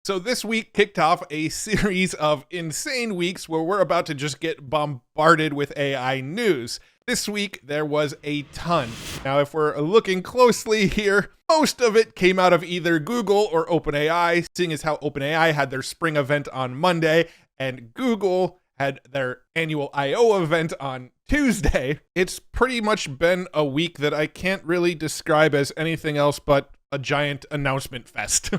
So this week kicked off a series of insane weeks where we're about to just get bombarded with AI news. This week, there was a ton. Now, if we're looking closely here, most of it came out of either Google or OpenAI, seeing as how OpenAI had their spring event on Monday and Google had their annual I/O event on Tuesday. It's pretty much been a week that I can't really describe as anything else but a giant announcement fest.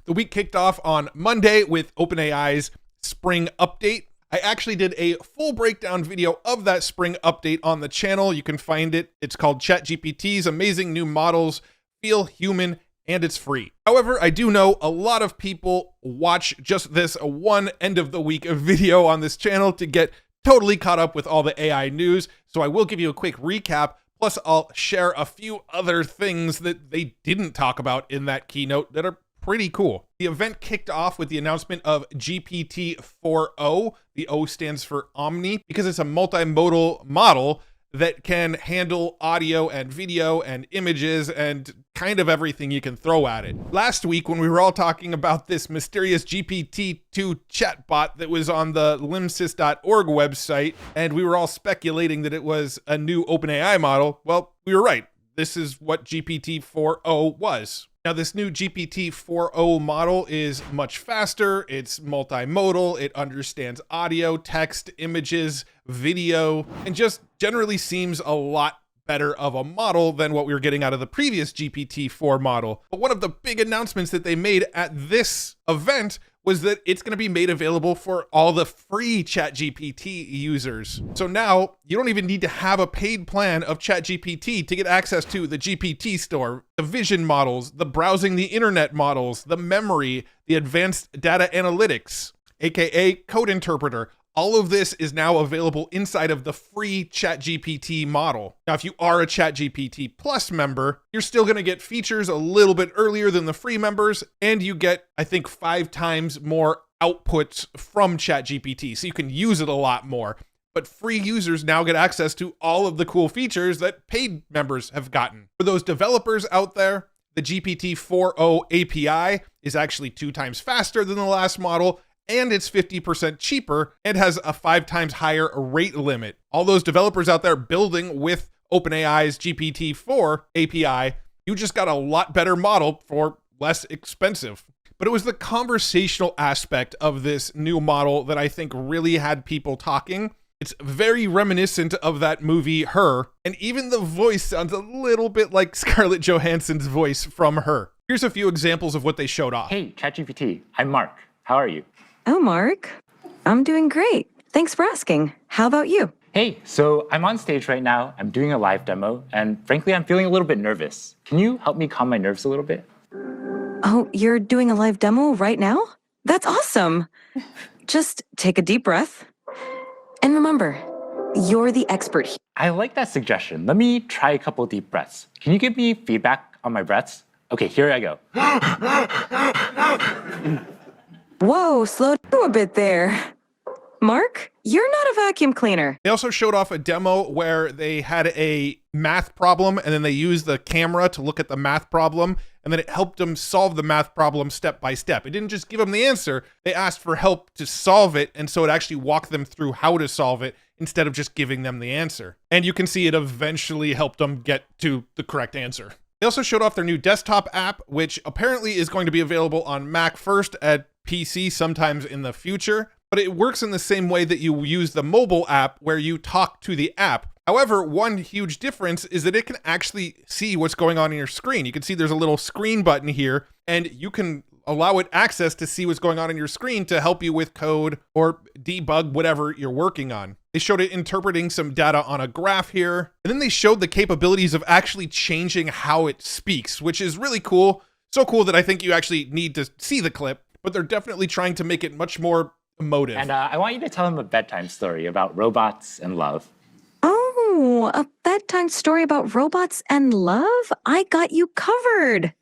The week kicked off on Monday with OpenAI's spring update. I actually did a full breakdown video of that spring update on the channel. You can find it. It's called ChatGPT's Amazing New Models Feel Human, and it's free. However, I do know a lot of people watch just this one end of the week video on this channel to get totally caught up with all the AI news. So I will give you a quick recap. Plus, I'll share a few other things that they didn't talk about in that keynote that are pretty cool. The event kicked off with the announcement of GPT-4o. The O stands for Omni because it's a multimodal model that can handle audio and video and images and kind of everything you can throw at it. Last week, when we were all talking about this mysterious GPT-2 chatbot that was on the limsys.org website, and we were all speculating that it was a new OpenAI model, well, we were right. This is what GPT-4o was. Now, this new GPT-4o model is much faster, it's multimodal, it understands audio, text, images, video, and just generally seems a lot better of a model than what we were getting out of the previous GPT-4 model. But one of the big announcements that they made at this event was that it's going to be made available for all the free ChatGPT users. So now you don't even need to have a paid plan of ChatGPT to get access to the GPT store, the vision models, the browsing the internet models, the memory, the advanced data analytics, aka code interpreter. All of this is now available inside of the free ChatGPT model. Now, if you are a ChatGPT Plus member, you're still going to get features a little bit earlier than the free members, and you get, I think, 5 times more outputs from ChatGPT, so you can use it a lot more. But free users now get access to all of the cool features that paid members have gotten. For those developers out there, the GPT-4o API is actually 2 times faster than the last model, and it's 50% cheaper and has a 5 times higher rate limit. All those developers out there building with OpenAI's GPT-4 API, you just got a lot better model for less expensive. But it was the conversational aspect of this new model that I think really had people talking. It's very reminiscent of that movie Her, and even the voice sounds a little bit like Scarlett Johansson's voice from Her. Here's a few examples of what they showed off. Hey, ChatGPT, I'm Mark. How are you? Oh, Mark. I'm doing great. Thanks for asking. How about you? Hey, so I'm on stage right now. I'm doing a live demo, and frankly, I'm feeling a little bit nervous. Can you help me calm my nerves a little bit? Oh, you're doing a live demo right now? That's awesome. Just take a deep breath. And remember, you're the expert here. I like that suggestion. Let me try a couple deep breaths. Can you give me feedback on my breaths? Okay, here I go. Whoa, slow down a bit there. Mark, you're not a vacuum cleaner. They also showed off a demo where they had a math problem and then they used the camera to look at the math problem and then it helped them solve the math problem step by step. It didn't just give them the answer, they asked for help to solve it, and so it actually walked them through how to solve it instead of just giving them the answer. And you can see it eventually helped them get to the correct answer. They also showed off their new desktop app, which apparently is going to be available on Mac first, at PC sometimes in the future, but it works in the same way that you use the mobile app where you talk to the app. However, one huge difference is that it can actually see what's going on in your screen. You can see there's a little screen button here, and you can allow it access to see what's going on in your screen to help you with code or debug whatever you're working on. They showed it interpreting some data on a graph here, and then they showed the capabilities of actually changing how it speaks, which is really cool. So cool that I think you actually need to see the clip, but they're definitely trying to make it much more emotive. And I want you to tell him a bedtime story about robots and love. Oh, a bedtime story about robots and love? I got you covered.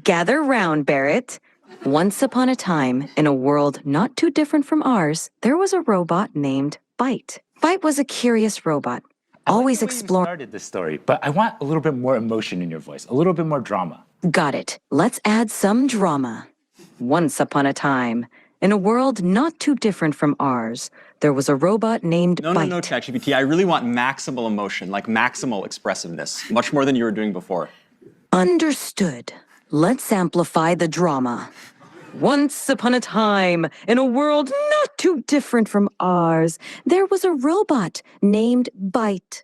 Gather round, Barrett. Once upon a time, in a world not too different from ours, there was a robot named Byte. Byte was a curious robot, always exploring. Started this story, but I want a little bit more emotion in your voice, a little bit more drama. Got it. Let's add some drama. Once upon a time, in a world not too different from ours, there was a robot named No, Byte. ChatGPT. I really want maximal emotion, like maximal expressiveness, much more than you were doing before. Understood. Let's amplify the drama. Once upon a time, in a world not too different from ours, there was a robot named Byte.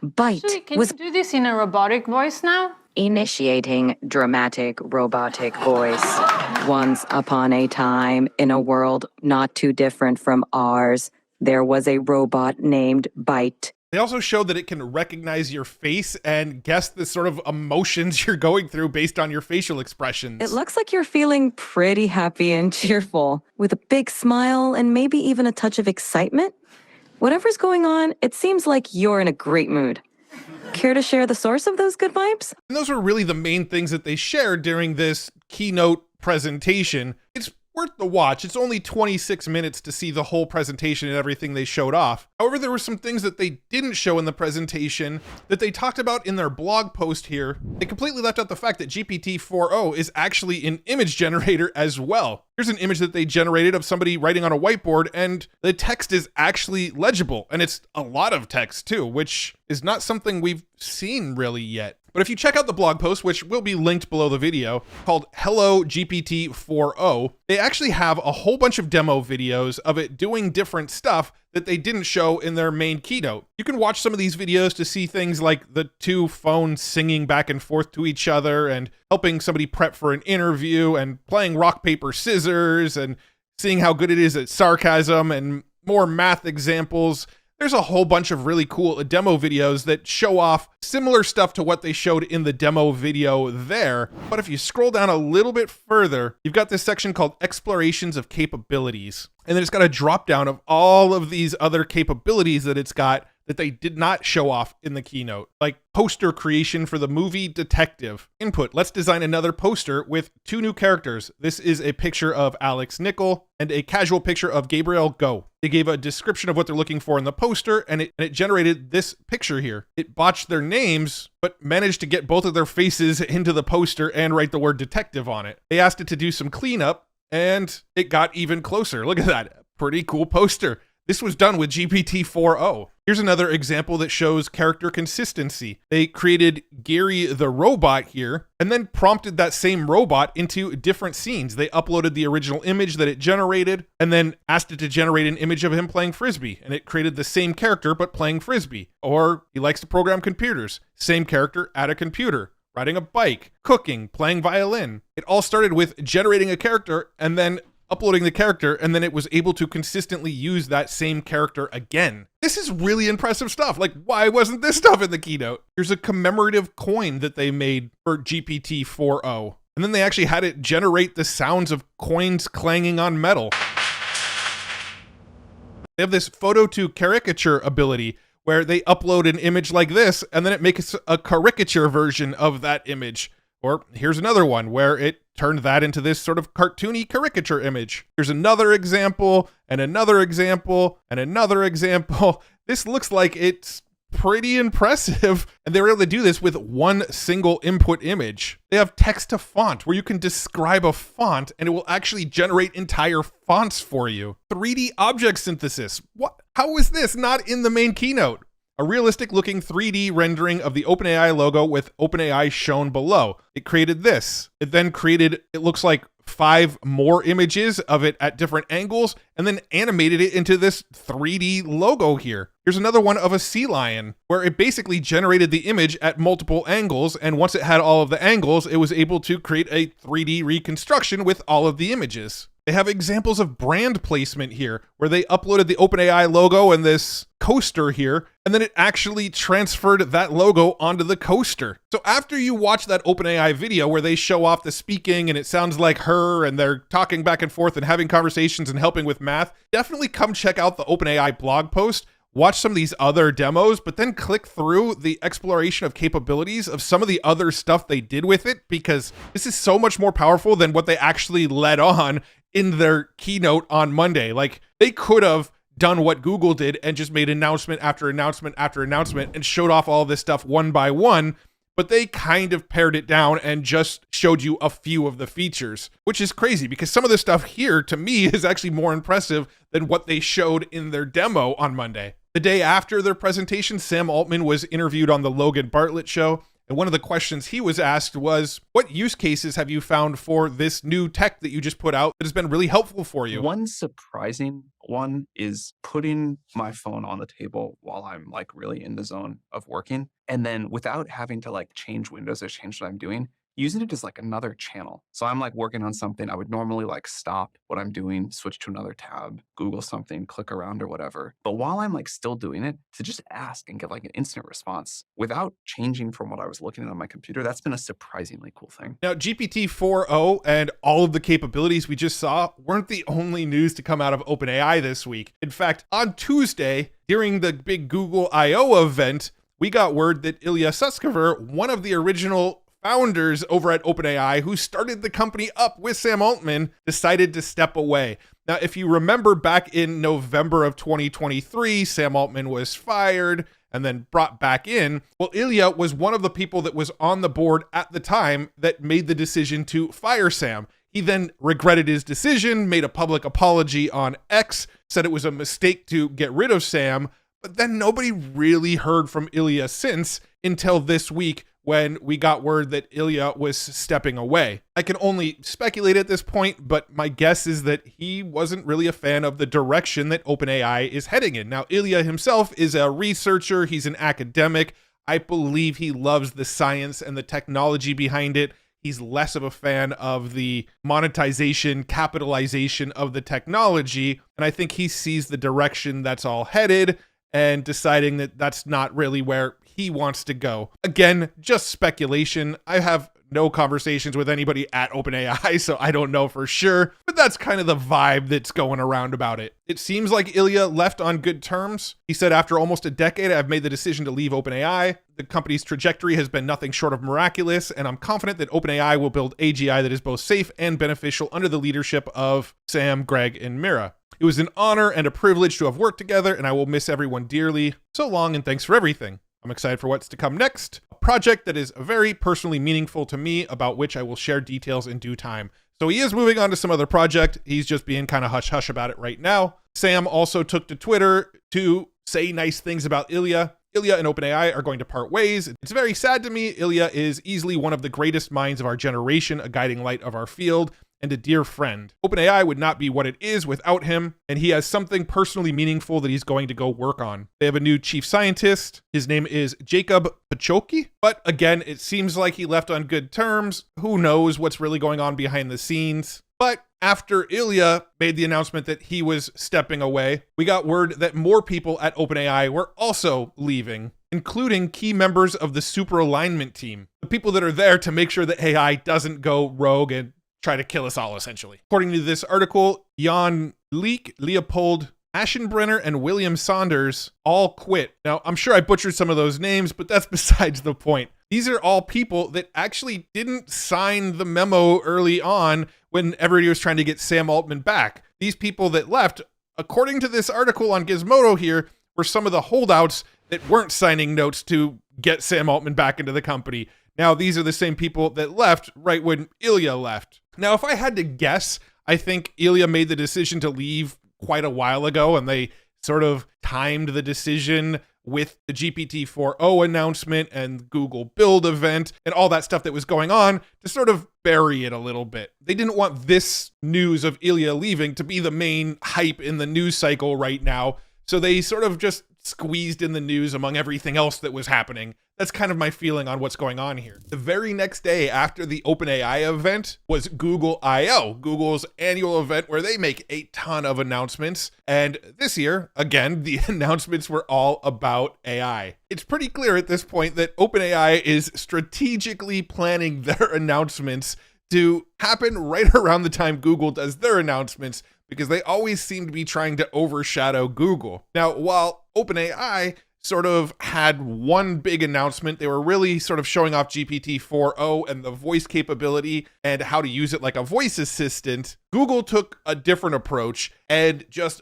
Actually, can you do this in a robotic voice now? Initiating dramatic robotic voice. Once upon a time, in a world not too different from ours, there was a robot named Byte. They also show that it can recognize your face and guess the sort of emotions you're going through based on your facial expressions. It looks like you're feeling pretty happy and cheerful, with a big smile and maybe even a touch of excitement. Whatever's going on, it seems like you're in a great mood. Care to share the source of those good vibes? And those were really the main things that they shared during this keynote presentation. It's worth the watch. It's only 26 minutes to see the whole presentation and everything they showed off. However, there were some things that they didn't show in the presentation that they talked about in their blog post here. They completely left out the fact that GPT-4o is actually an image generator as well. Here's an image that they generated of somebody writing on a whiteboard, and the text is actually legible, and it's a lot of text too, which is not something we've seen really yet. But if you check out the blog post, which will be linked below the video, called Hello GPT-4o, they actually have a whole bunch of demo videos of it doing different stuff that they didn't show in their main keynote. You can watch some of these videos to see things like the two phones singing back and forth to each other and helping somebody prep for an interview and playing rock, paper, scissors and seeing how good it is at sarcasm and more math examples. There's a whole bunch of really cool demo videos that show off similar stuff to what they showed in the demo video there. But if you scroll down a little bit further, you've got this section called Explorations of Capabilities. And then it's got a drop down of all of these other capabilities that it's got that they did not show off in the keynote, like poster creation for the movie Detective. Input, let's design another poster with 2 new characters. This is a picture of Alex Nickel and a casual picture of Gabriel Go. They gave a description of what they're looking for in the poster, and it generated this picture here. It botched their names, but managed to get both of their faces into the poster and write the word detective on it. They asked it to do some cleanup, and it got even closer. Look at that. Pretty cool poster. This was done with GPT-4o. Here's another example that shows character consistency. They created Gary the robot here, and then prompted that same robot into different scenes. They uploaded the original image that it generated, and then asked it to generate an image of him playing Frisbee, and it created the same character but playing Frisbee. Or he likes to program computers. Same character at a computer, riding a bike, cooking, playing violin. It all started with generating a character and then uploading the character, and then it was able to consistently use that same character again. This is really impressive stuff. Like, why wasn't this stuff in the keynote? Here's a commemorative coin that they made for GPT-4o. And then they actually had it generate the sounds of coins clanging on metal. They have this photo to caricature ability where they upload an image like this, and then it makes a caricature version of that image. Or here's another one where it turned that into this sort of cartoony caricature image. Here's another example, and another example, and another example. This looks like it's pretty impressive. And they were able to do this with one single input image. They have text to font where you can describe a font and it will actually generate entire fonts for you. 3D object synthesis. What? How is this not in the main keynote? A realistic looking 3D rendering of the OpenAI logo with OpenAI shown below. It created this. It then created, it looks like 5 more images of it at different angles, and then animated it into this 3D logo here. Here's another one of a sea lion, where it basically generated the image at multiple angles, and once it had all of the angles, it was able to create a 3D reconstruction with all of the images. They have examples of brand placement here, where they uploaded the OpenAI logo and this coaster here, and then it actually transferred that logo onto the coaster. So after you watch that OpenAI video where they show off the speaking and it sounds like her and they're talking back and forth and having conversations and helping with math, definitely come check out the OpenAI blog post. Watch some of these other demos, but then click through the exploration of capabilities of some of the other stuff they did with it, because this is so much more powerful than what they actually led on in their keynote on Monday. Like, they could have done what Google did and just made announcement after announcement after announcement and showed off all this stuff one by one, but they kind of pared it down and just showed you a few of the features, which is crazy because some of the stuff here to me is actually more impressive than what they showed in their demo on Monday. The day after their presentation, Sam Altman was interviewed on the Logan Bartlett show. And one of the questions he was asked was, what use cases have you found for this new tech that you just put out that has been really helpful for you? One surprising one is putting my phone on the table while I'm like really in the zone of working. And then without having to like change windows or change what I'm doing, using it as like another channel. So I'm like working on something. I would normally like stop what I'm doing, switch to another tab, Google something, click around or whatever. But while I'm like still doing it, to just ask and get like an instant response without changing from what I was looking at on my computer, that's been a surprisingly cool thing. Now, GPT 4.0 and all of the capabilities we just saw weren't the only news to come out of OpenAI this week. In fact, on Tuesday, during the big Google I.O. event, we got word that Ilya Sutskever, one of the original founders over at OpenAI, who started the company up with Sam Altman, decided to step away. Now, if you remember back in November of 2023, Sam Altman was fired and then brought back in. Well, Ilya was one of the people that was on the board at the time that made the decision to fire Sam. He then regretted his decision, made a public apology on X, said it was a mistake to get rid of Sam, but then nobody really heard from Ilya since until this week when we got word that Ilya was stepping away. I can only speculate at this point, but my guess is that he wasn't really a fan of the direction that OpenAI is heading in. Now, Ilya himself is a researcher, he's an academic. I believe he loves the science and the technology behind it. He's less of a fan of the monetization, capitalization of the technology, and I think he sees the direction that's all headed and deciding that that's not really where he wants to go. Again, just speculation. I have no conversations with anybody at OpenAI, so I don't know for sure, but that's kind of the vibe that's going around about it. It seems like Ilya left on good terms. He said, after almost a decade, I've made the decision to leave OpenAI. The company's trajectory has been nothing short of miraculous, and I'm confident that OpenAI will build AGI that is both safe and beneficial under the leadership of Sam, Greg, and Mira. It was an honor and a privilege to have worked together, and I will miss everyone dearly. So long, and thanks for everything. I'm excited for what's to come next, a project that is very personally meaningful to me, about which I will share details in due time. So he is moving on to some other project. He's just being kind of hush-hush about it right now. Sam also took to Twitter to say nice things about Ilya. Ilya and OpenAI are going to part ways. It's very sad to me. Ilya is easily one of the greatest minds of our generation, a guiding light of our field, and a dear friend. OpenAI would not be what it is without him, and he has something personally meaningful that he's going to go work on. They have a new chief scientist. His name is Jacob Pachoki, but again, it seems like he left on good terms. Who knows what's really going on behind the scenes? But after Ilya made the announcement that he was stepping away, we got word that more people at OpenAI were also leaving, including key members of the super alignment team, the people that are there to make sure that AI doesn't go rogue and try to kill us all, essentially. According to this article, Jan Leek, Leopold Aschenbrenner, and William Saunders all quit. Now, I'm sure I butchered some of those names, but that's besides the point. These are all people that actually didn't sign the memo early on when everybody was trying to get Sam Altman back. These people that left, according to this article on Gizmodo here, were some of the holdouts that weren't signing notes to get Sam Altman back into the company. Now, these are the same people that left right when Ilya left. Now, if I had to guess, I think Ilya made the decision to leave quite a while ago, and they sort of timed the decision with the GPT 4.0 announcement and Google Build event and all that stuff that was going on to sort of bury it a little bit. They didn't want this news of Ilya leaving to be the main hype in the news cycle right now, so they sort of just squeezed in the news among everything else that was happening. That's kind of my feeling on what's going on here. The very next day after the OpenAI event was Google I.O., Google's annual event where they make a ton of announcements. And this year, again, the announcements were all about AI. It's pretty clear at this point that OpenAI is strategically planning their announcements to happen right around the time Google does their announcements, because they always seem to be trying to overshadow Google. Now, while OpenAI sort of had one big announcement, they were really sort of showing off GPT 4.0 and the voice capability and how to use it like a voice assistant. Google took a different approach and just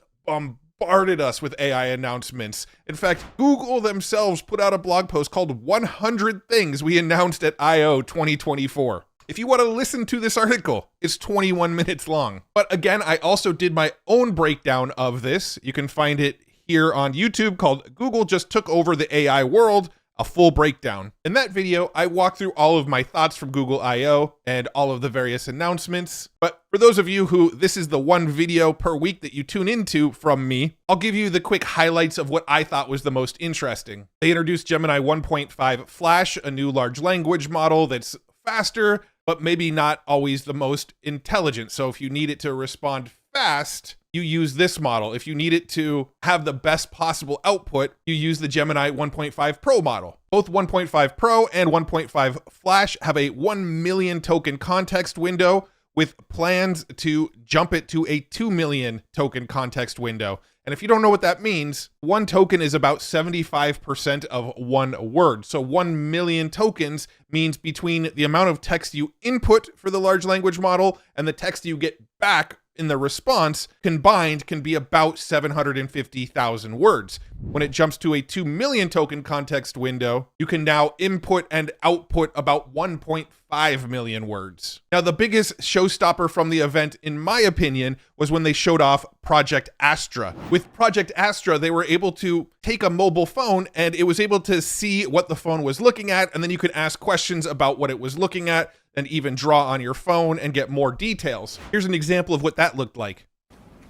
bombarded us with AI announcements. In fact, Google themselves put out a blog post called 100 Things We Announced at I/O 2024. If you want to listen to this article, it's 21 minutes long. But again, I also did my own breakdown of this. You can find it here on YouTube called Google Just Took Over the AI World, a full breakdown. In that video, I walk through all of my thoughts from Google I/O and all of the various announcements. But for those of you who this is the one video per week that you tune into from me, I'll give you the quick highlights of what I thought was the most interesting. They introduced Gemini 1.5 Flash, a new large language model that's faster, but maybe not always the most intelligent. So if you need it to respond fast, you use this model. If you need it to have the best possible output, you use the Gemini 1.5 Pro model. Both 1.5 Pro and 1.5 Flash have a 1 million token context window, with plans to jump it to a 2 million token context window. And if you don't know what that means, one token is about 75% of one word. So 1 million tokens means between the amount of text you input for the large language model and the text you get back in the response combined can be about 750,000 words. When it jumps to a 2 million token context window, you can now input and output about 1.5 million words. Now, the biggest showstopper from the event, in my opinion, was when they showed off Project Astra. With Project Astra, they were able to take a mobile phone and it was able to see what the phone was looking at, and then you could ask questions about what it was looking at and even draw on your phone and get more details. Here's an example of what that looked like.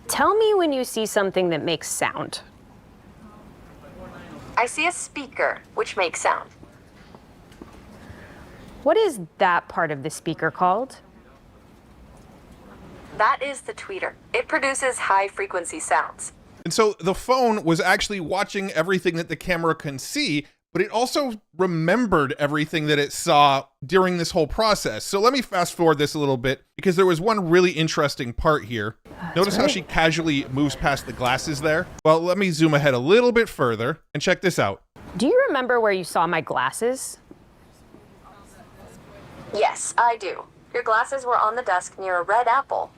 Tell me when you see something that makes sound. I see a speaker, which makes sound. What is that part of the speaker called? That is the tweeter. It produces high-frequency sounds. And so the phone was actually watching everything that the camera can see, but it also remembered everything that it saw during this whole process. So let me fast forward this a little bit, because there was one really interesting part here. Notice how she casually moves past the glasses there? Well, let me zoom ahead a little bit further and check this out. Do you remember where you saw my glasses? Yes, I do. Your glasses were on the desk near a red apple.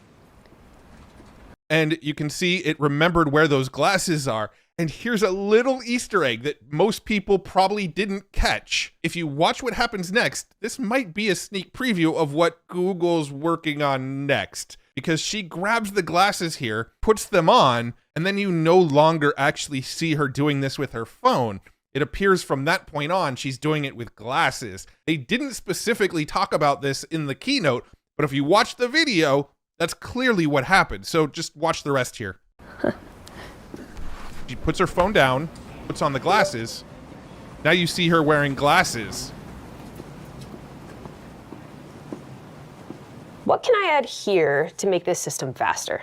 And you can see it remembered where those glasses are. And here's a little Easter egg that most people probably didn't catch. If you watch what happens next, this might be a sneak preview of what Google's working on next. Because she grabs the glasses here, puts them on, and then you no longer actually see her doing this with her phone. It appears from that point on, she's doing it with glasses. They didn't specifically talk about this in the keynote, but if you watch the video, that's clearly what happened. So just watch the rest here. She puts her phone down, puts on the glasses. Now you see her wearing glasses. What can I add here to make this system faster?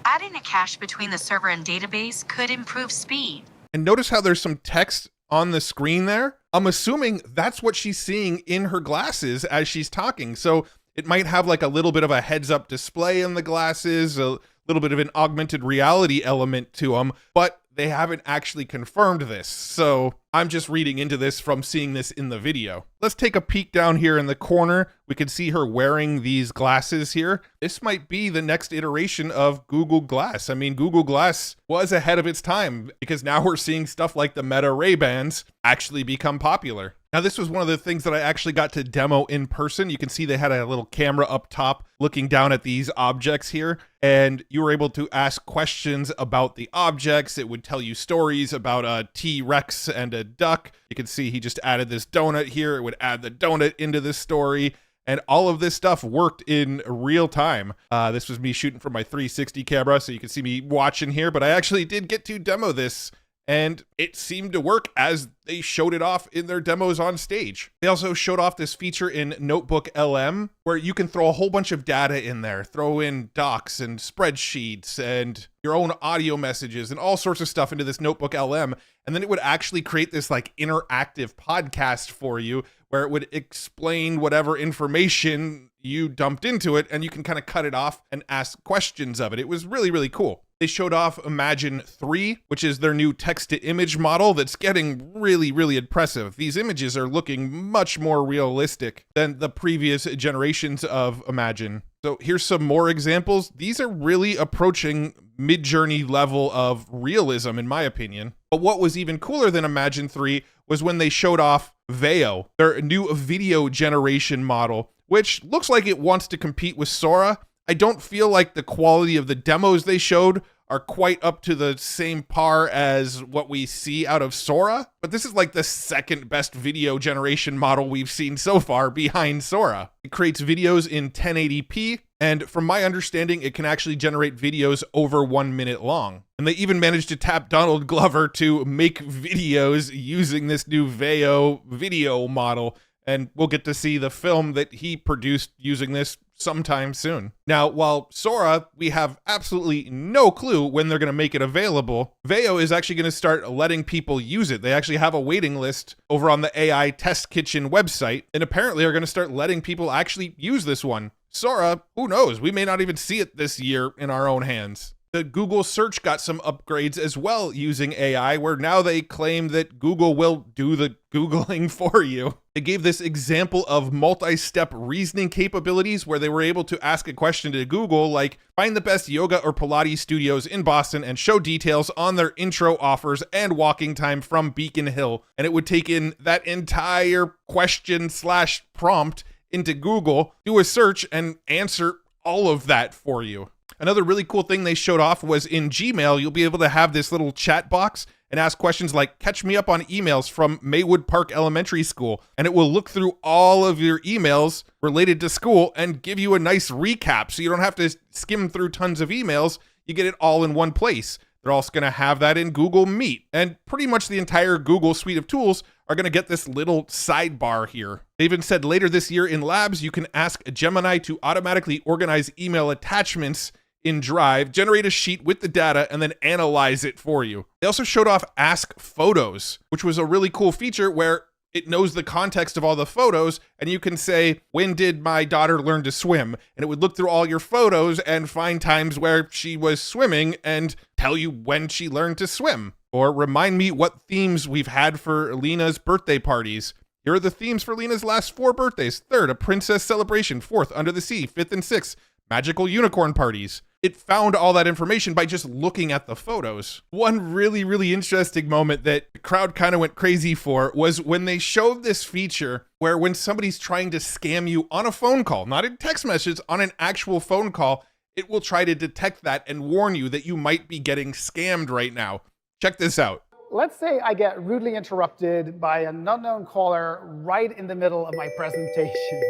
Adding a cache between the server and database could improve speed. And notice how there's some text on the screen there. I'm assuming that's what she's seeing in her glasses as she's talking. So it might have like a little bit of a heads-up display in the glasses, a little bit of an augmented reality element to them, but they haven't actually confirmed this. So I'm just reading into this from seeing this in the video. Let's take a peek down here in the corner. We can see her wearing these glasses here. This might be the next iteration of Google Glass. I mean, Google Glass was ahead of its time, because now we're seeing stuff like the Meta Ray-Bans actually become popular. Now, this was one of the things that I actually got to demo in person. You can see they had a little camera up top looking down at these objects here, and you were able to ask questions about the objects. It would tell you stories about a T-Rex and a duck. You can see he just added this donut here. It would add the donut into this story, and all of this stuff worked in real time. This was me shooting from my 360 camera, so you can see me watching here, but I actually did get to demo this, and it seemed to work as they showed it off in their demos on stage. They also showed off this feature in Notebook LM where you can throw a whole bunch of data in there, throw in docs and spreadsheets and your own audio messages and all sorts of stuff into this Notebook LM. And then it would actually create this like interactive podcast for you where it would explain whatever information you dumped into it, and you can kind of cut it off and ask questions of it. It was really, really cool. They showed off Imagen 3, which is their new text-to-image model that's getting really, really impressive. These images are looking much more realistic than the previous generations of Imagen. So here's some more examples. These are really approaching Midjourney level of realism, in my opinion. But what was even cooler than Imagine 3 was when they showed off Veo, their new video generation model, which looks like it wants to compete with Sora. I don't feel like the quality of the demos they showed are quite up to the same par as what we see out of Sora, but this is like the second best video generation model we've seen so far behind Sora. It creates videos in 1080p, and from my understanding, it can actually generate videos over 1 minute long. And they even managed to tap Donald Glover to make videos using this new Veo video model, and we'll get to see the film that he produced using this sometime soon. Now, while Sora, we have absolutely no clue when they're going to make it available, Veo is actually going to start letting people use it. They actually have a waiting list over on the AI Test Kitchen website, and apparently are going to start letting people actually use this one. Sora, who knows? We may not even see it this year in our own hands. The Google search got some upgrades as well using AI, where now they claim that Google will do the Googling for you. They gave this example of multi-step reasoning capabilities where they were able to ask a question to Google like, find the best yoga or Pilates studios in Boston and show details on their intro offers and walking time from Beacon Hill. And it would take in that entire question / prompt into Google, do a search, and answer all of that for you. Another really cool thing they showed off was in Gmail, you'll be able to have this little chat box and ask questions like, catch me up on emails from Maywood Park Elementary School. And it will look through all of your emails related to school and give you a nice recap. So you don't have to skim through tons of emails. You get it all in one place. They're also going to have that in Google Meet. And pretty much the entire Google suite of tools are going to get this little sidebar here. They even said later this year in labs, you can ask Gemini to automatically organize email attachments in Drive, generate a sheet with the data, and then analyze it for you. They also showed off Ask Photos, which was a really cool feature where it knows the context of all the photos, and you can say, when did my daughter learn to swim? And it would look through all your photos and find times where she was swimming and tell you when she learned to swim. Or remind me what themes we've had for Lena's birthday parties. Here are the themes for Lena's last 4 birthdays. 3rd, a princess celebration. 4th, under the sea. 5th and 6th, magical unicorn parties. It found all that information by just looking at the photos. One really interesting moment that the crowd kind of went crazy for was when they showed this feature where when somebody's trying to scam you on a phone call, not in text messages, on an actual phone call, it will try to detect that and warn you that you might be getting scammed right now. Check this out. Let's say I get rudely interrupted by an unknown caller right in the middle of my presentation.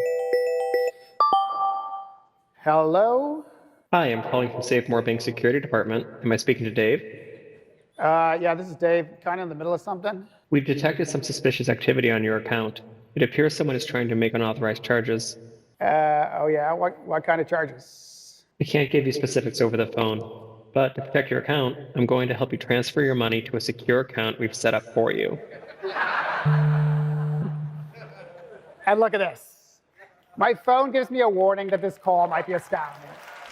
Hello? Hi, I'm calling from Safemore Bank Security Department. Am I speaking to Dave? Yeah, this is Dave, kind of in the middle of something. We've detected some suspicious activity on your account. It appears someone is trying to make unauthorized charges. Oh yeah, what kind of charges? I can't give you specifics over the phone, but to protect your account, I'm going to help you transfer your money to a secure account we've set up for you. And look at this. My phone gives me a warning that this call might be a scam.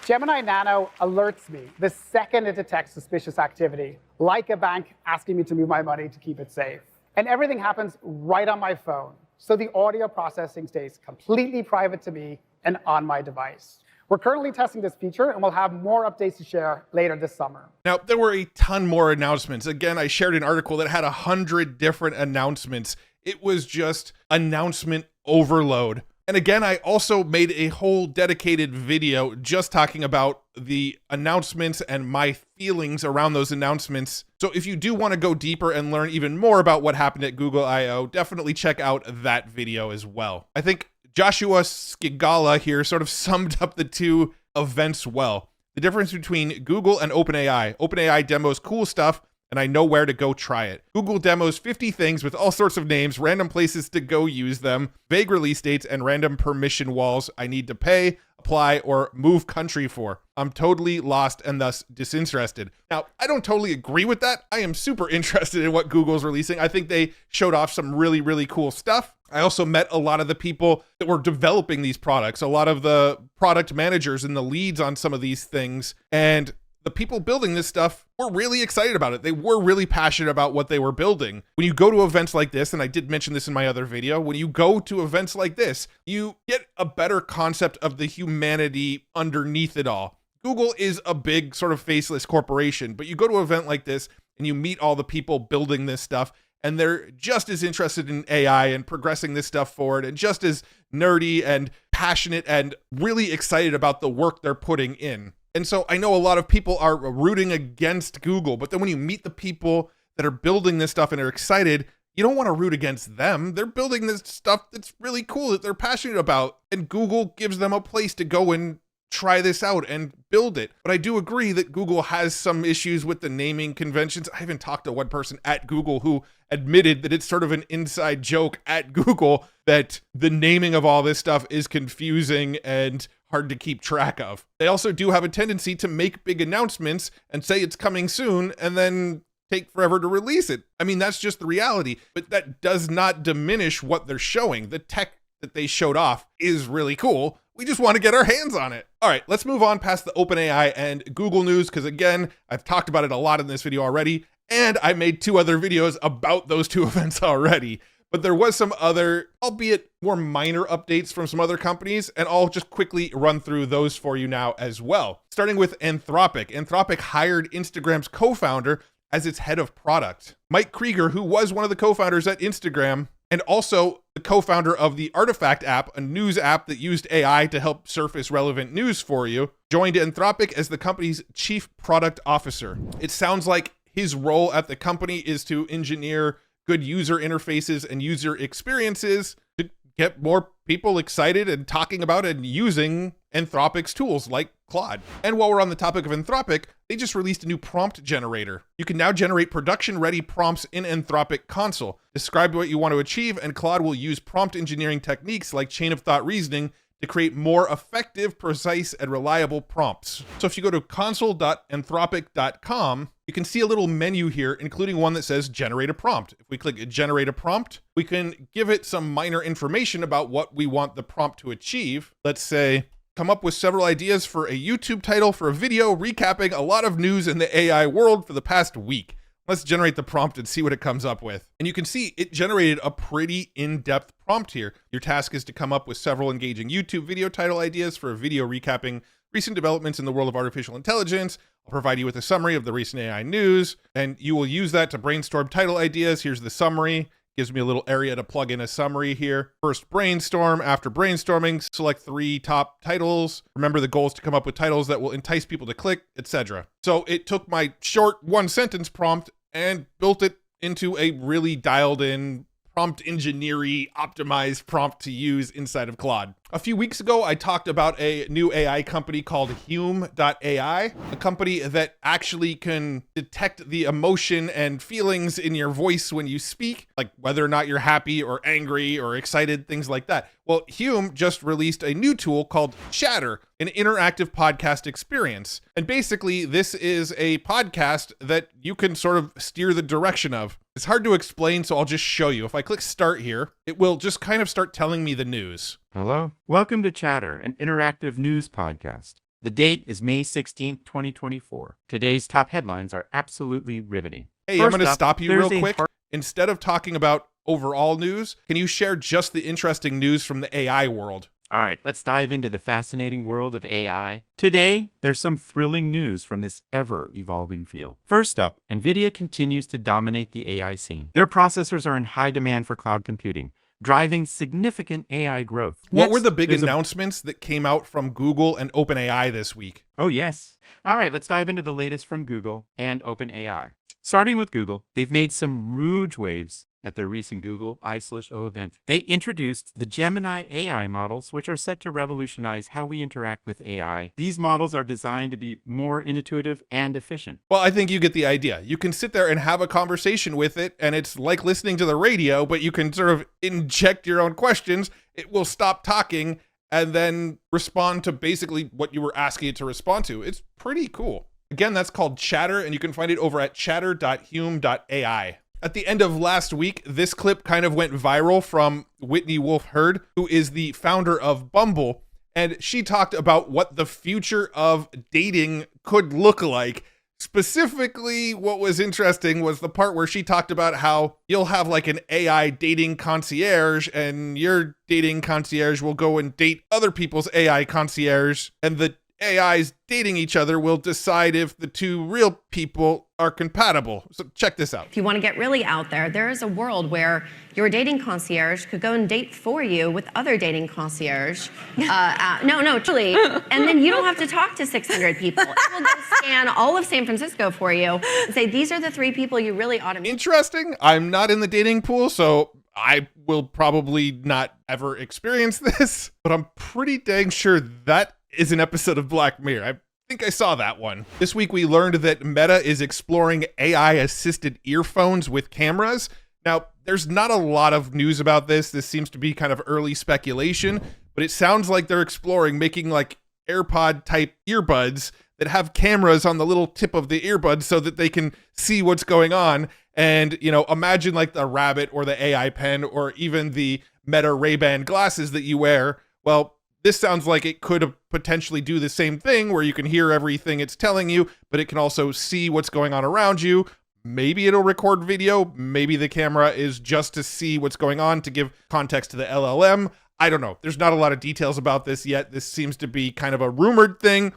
Gemini Nano alerts me the second it detects suspicious activity, like a bank asking me to move my money to keep it safe. And everything happens right on my phone, so the audio processing stays completely private to me and on my device. We're currently testing this feature, and we'll have more updates to share later this summer. Now, there were a ton more announcements. Again, I shared an article that had 100 different announcements. It was just announcement overload. And again, I also made a whole dedicated video just talking about the announcements and my feelings around those announcements. So if you do want to go deeper and learn even more about what happened at Google I/O, definitely check out that video as well. I think Joshua Skigala here sort of summed up the two events well. The difference between Google and OpenAI. OpenAI demos cool stuff, and I know where to go try it. Google demos 50 things with all sorts of names, random places to go use them, vague release dates, and random permission walls I need to pay, apply, or move country for. I'm totally lost and thus disinterested. Now, I don't totally agree with that. I am super interested in what Google's releasing. I think they showed off some really cool stuff. I also met a lot of the people that were developing these products, a lot of the product managers and the leads on some of these things, and the people building this stuff were really excited about it. They were really passionate about what they were building. When you go to events like this, and I did mention this in my other video, when you go to events like this, you get a better concept of the humanity underneath it all. Google is a big sort of faceless corporation, but you go to an event like this and you meet all the people building this stuff, and they're just as interested in AI and progressing this stuff forward, and just as nerdy and passionate and really excited about the work they're putting in. And so I know a lot of people are rooting against Google, but then when you meet the people that are building this stuff and are excited, you don't want to root against them. They're building this stuff that's really cool, that they're passionate about, and Google gives them a place to go and try this out and build it. But I do agree that Google has some issues with the naming conventions. I even talked to one person at Google who admitted that it's sort of an inside joke at Google that the naming of all this stuff is confusing and hard to keep track of. They also do have a tendency to make big announcements and say it's coming soon and then take forever to release it. I mean, that's just the reality, but that does not diminish what they're showing. The tech that they showed off is really cool. We just want to get our hands on it. All right, let's move on past the OpenAI and Google news, because again, I've talked about it a lot in this video already, and I made 2 other videos about those 2 events already. But there was some other, albeit more minor updates from some other companies, and I'll just quickly run through those for you now as well. Starting with Anthropic. Anthropic hired Instagram's co-founder as its head of product. Mike Krieger, who was one of the co-founders at Instagram, and also the co-founder of the Artifact app, a news app that used AI to help surface relevant news for you, joined Anthropic as the company's chief product officer. It sounds like his role at the company is to engineer good user interfaces and user experiences to get more people excited and talking about and using Anthropic's tools like Claude. And while we're on the topic of Anthropic, they just released a new prompt generator. You can now generate production-ready prompts in Anthropic Console. Describe what you want to achieve, and Claude will use prompt engineering techniques like chain of thought reasoning to create more effective, precise, and reliable prompts. So if you go to console.anthropic.com, you can see a little menu here, including one that says generate a prompt. If we click generate a prompt, we can give it some minor information about what we want the prompt to achieve. Let's say, come up with several ideas for a YouTube title for a video recapping a lot of news in the AI world for the past week. Let's generate the prompt and see what it comes up with. And you can see it generated a pretty in-depth prompt here. Your task is to come up with several engaging YouTube video title ideas for a video recapping recent developments in the world of artificial intelligence. I'll provide you with a summary of the recent AI news, and you will use that to brainstorm title ideas. Here's the summary. Gives me a little area to plug in a summary here. First brainstorm. After brainstorming, select 3 top titles. Remember, the goal is to come up with titles that will entice people to click, etc. So it took my short 1-sentence prompt and built it into a really dialed in prompt engineering optimized prompt to use inside of Claude. A few weeks ago, I talked about a new AI company called Hume.ai, a company that actually can detect the emotion and feelings in your voice when you speak, like whether or not you're happy or angry or excited, things like that. Well, Hume just released a new tool called Chatter, an interactive podcast experience. And basically, this is a podcast that you can sort of steer the direction of. It's hard to explain, so I'll just show you. If I click start here, it will just kind of start telling me the news. Hello. Welcome to Chatter, an interactive news podcast. The date is May 16th, 2024. Today's top headlines are absolutely riveting. Hey, I'm going to stop you real quick. Instead of talking about overall news, can you share just the interesting news from the AI world? All right, let's dive into the fascinating world of AI. Today, there's some thrilling news from this ever-evolving field. First up, NVIDIA continues to dominate the AI scene. Their processors are in high demand for cloud computing, driving significant AI growth. What were the big announcements that came out from Google and OpenAI this week? Oh, yes. All right, let's dive into the latest from Google and OpenAI. Starting with Google, they've made some huge waves at their recent Google I/O event. They introduced the Gemini AI models, which are set to revolutionize how we interact with AI. These models are designed to be more intuitive and efficient. Well, I think you get the idea. You can sit there and have a conversation with it, and it's like listening to the radio, but you can sort of inject your own questions. It will stop talking and then respond to basically what you were asking it to respond to. It's pretty cool. Again, that's called Chatter, and you can find it over at chatter.hume.ai. At the end of last week, this clip kind of went viral from Whitney Wolfe Herd, who is the founder of Bumble. and she talked about what the future of dating could look like. Specifically, what was interesting was the part where she talked about how you'll have like an AI dating concierge, and your dating concierge will go and date other people's AI concierge, and the AIs dating each other will decide if the two real people are compatible. So check this out. If you want to get really out there, there is a world where your dating concierge could go and date for you with other dating concierge. No, truly. And then you don't have to talk to 600 people. It will go scan all of San Francisco for you and say, these are the 3 people you really ought to meet. Interesting. I'm not in the dating pool, so I will probably not ever experience this, but I'm pretty dang sure that is an episode of Black Mirror. I think I saw that one. This week we learned that Meta is exploring AI-assisted earphones with cameras. Now, there's not a lot of news about this. This seems to be kind of early speculation, but it sounds like they're exploring making like AirPod-type earbuds that have cameras on the little tip of the earbud so that they can see what's going on. And, you know, imagine like the Rabbit or the AI pen or even the Meta Ray-Ban glasses that you wear. Well, this sounds like it could potentially do the same thing where you can hear everything it's telling you, but it can also see what's going on around you. Maybe it'll record video. Maybe the camera is just to see what's going on to give context to the LLM. I don't know. There's not a lot of details about this yet. This seems to be kind of a rumored thing,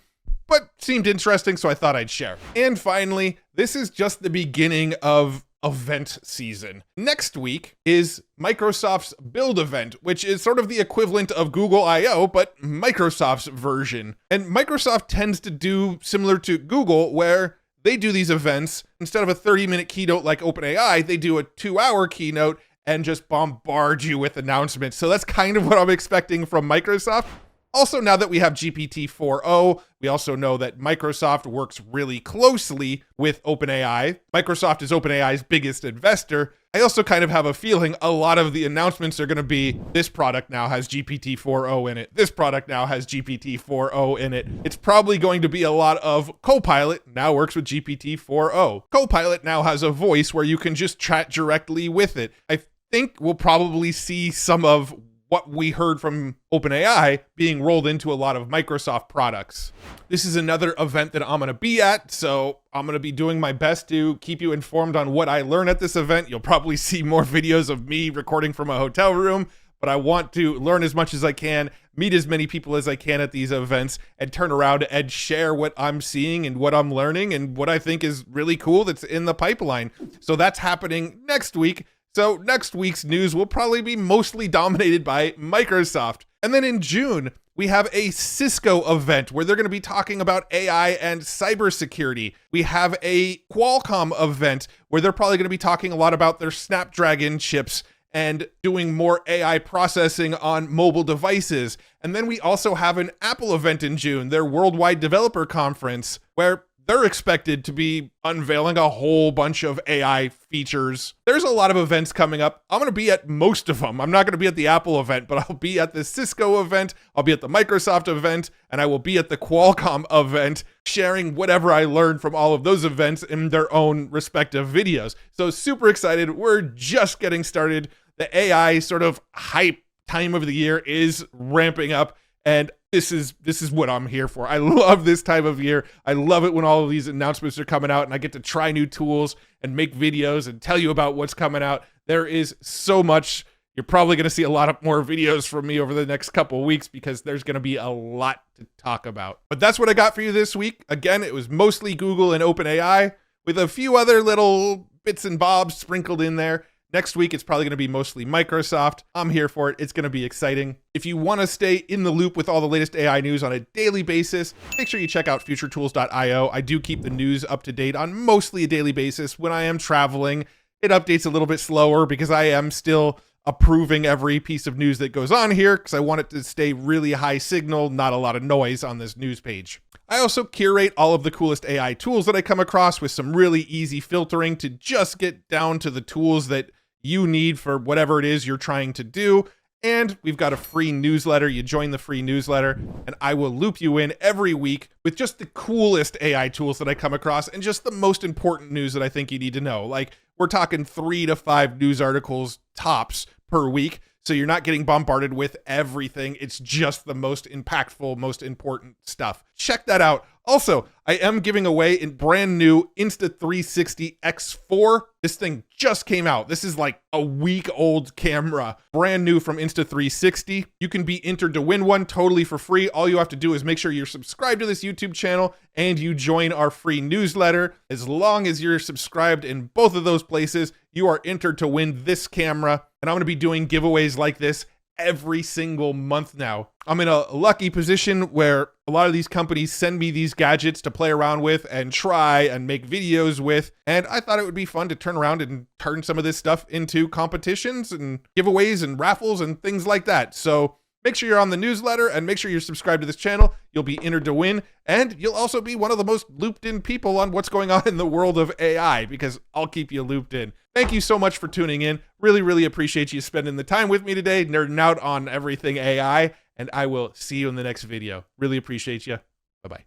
but seemed interesting, so I thought I'd share. And finally, this is just the beginning of event season. Next week is Microsoft's Build event, which is sort of the equivalent of Google I/O, but Microsoft's version. And Microsoft tends to do similar to Google, where they do these events, instead of a 30-minute keynote like OpenAI, they do a 2-hour keynote and just bombard you with announcements. So that's kind of what I'm expecting from Microsoft. Also, now that we have GPT 4.0, we also know that Microsoft works really closely with OpenAI. Microsoft is OpenAI's biggest investor. I also kind of have a feeling a lot of the announcements are going to be, this product now has GPT 4.0 in it. This product now has GPT 4.0 in it. It's probably going to be a lot of Copilot now works with GPT 4.0. Copilot now has a voice where you can just chat directly with it. I think we'll probably see some of what we heard from OpenAI being rolled into a lot of Microsoft products. This is another event that I'm going to be at, so I'm going to be doing my best to keep you informed on what I learn at this event. You'll probably see more videos of me recording from a hotel room, but I want to learn as much as I can, meet as many people as I can at these events, and turn around and share what I'm seeing and what I'm learning and what I think is really cool that's in the pipeline. So that's happening next week. So next week's news will probably be mostly dominated by Microsoft. And then in June, we have a Cisco event where they're going to be talking about AI and cybersecurity. We have a Qualcomm event where they're probably going to be talking a lot about their Snapdragon chips and doing more AI processing on mobile devices. And then we also have an Apple event in June, their Worldwide Developer Conference, where they're expected to be unveiling a whole bunch of AI features. There's a lot of events coming up. I'm going to be at most of them. I'm not going to be at the Apple event, but I'll be at the Cisco event, I'll be at the Microsoft event, and I will be at the Qualcomm event, sharing whatever I learned from all of those events in their own respective videos. So super excited. We're just getting started. The AI sort of hype time of the year is ramping up, and this is what I'm here for. I love this time of year. I love it when all of these announcements are coming out and I get to try new tools and make videos and tell you about what's coming out. There is so much. You're probably going to see a lot of more videos from me over the next couple of weeks because there's going to be a lot to talk about. But that's what I got for you this week. Again, it was mostly Google and OpenAI with a few other little bits and bobs sprinkled in there. Next week, it's probably going to be mostly Microsoft. I'm here for it. It's going to be exciting. If you want to stay in the loop with all the latest AI news on a daily basis, make sure you check out futuretools.io. I do keep the news up to date on mostly a daily basis. When I am traveling, it updates a little bit slower because I am still approving every piece of news that goes on here because I want it to stay really high signal, not a lot of noise on this news page. I also curate all of the coolest AI tools that I come across with some really easy filtering to just get down to the tools that you need for whatever it is you're trying to do. And we've got a free newsletter. You join the free newsletter and I will loop you in every week with just the coolest AI tools that I come across and just the most important news that I think you need to know. Like, we're talking 3 to 5 news articles tops per week. so you're not getting bombarded with everything. It's just the most impactful, most important stuff. Check that out. Also, I am giving away a brand new Insta360 X4. This thing just came out. This is like a week old camera, brand new from Insta360. You can be entered to win one totally for free. All you have to do is make sure you're subscribed to this YouTube channel and you join our free newsletter. As long as you're subscribed in both of those places, you are entered to win this camera. And I'm going to be doing giveaways like this every single month now. I'm in a lucky position where a lot of these companies send me these gadgets to play around with and try and make videos with. And I thought it would be fun to turn around and turn some of this stuff into competitions and giveaways and raffles and things like that. So make sure you're on the newsletter and make sure you're subscribed to this channel. You'll be entered to win. And you'll also be one of the most looped in people on what's going on in the world of AI, because I'll keep you looped in. Thank you so much for tuning in. Really, really appreciate you spending the time with me today, nerding out on everything AI. And I will see you in the next video. Really appreciate you. Bye-bye.